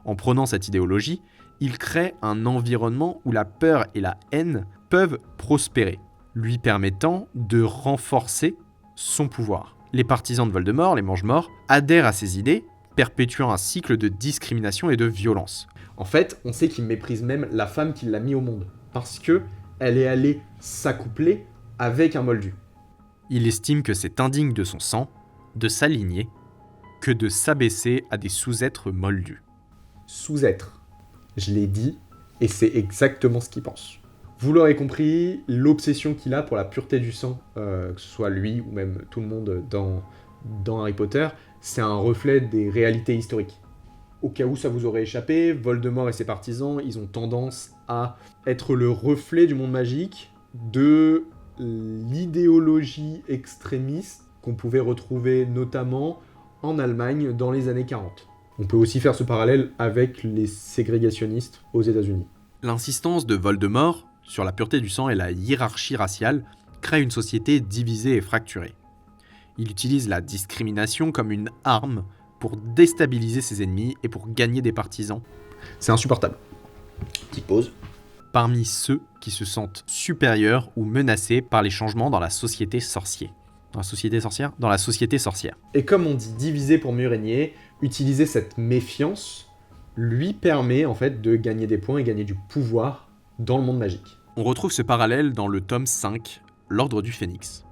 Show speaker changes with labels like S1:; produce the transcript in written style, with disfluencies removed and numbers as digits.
S1: En prenant cette idéologie, il crée un environnement où la peur et la haine peuvent prospérer, lui permettant de renforcer son pouvoir. Les partisans de Voldemort, les Mange-Morts, adhèrent à ces idées, perpétuant un cycle de discrimination et de violence. En fait, on sait qu'il méprise même la femme qui l'a mis au monde, parce que elle est allée s'accoupler avec un moldu. Il estime que c'est indigne de son sang, de sa lignée, que de s'abaisser à des sous-êtres moldus. Sous-êtres, je l'ai dit, et c'est exactement ce qu'il pense. Vous l'aurez compris, l'obsession qu'il a pour la pureté du sang, que ce soit lui ou même tout le monde dans Harry Potter, c'est un reflet des réalités historiques. Au cas où ça vous aurait échappé, Voldemort et ses partisans, ils ont tendance à être le reflet du monde magique de l'idéologie extrémiste qu'on pouvait retrouver notamment en Allemagne dans les années 40. On peut aussi faire ce parallèle avec les ségrégationnistes aux États-Unis. L'insistance de Voldemort sur la pureté du sang et la hiérarchie raciale crée une société divisée et fracturée. Il utilise la discrimination comme une arme pour déstabiliser ses ennemis et pour gagner des partisans. C'est insupportable. Petite pause. Parmi ceux qui se sentent supérieurs ou menacés par les changements dans la société sorcière. Dans la société sorcière ? Dans la société sorcière. Et comme on dit diviser pour mieux régner, utiliser cette méfiance lui permet en fait de gagner des points et gagner du pouvoir dans le monde magique. On retrouve ce parallèle dans le tome 5, l'Ordre du Phénix.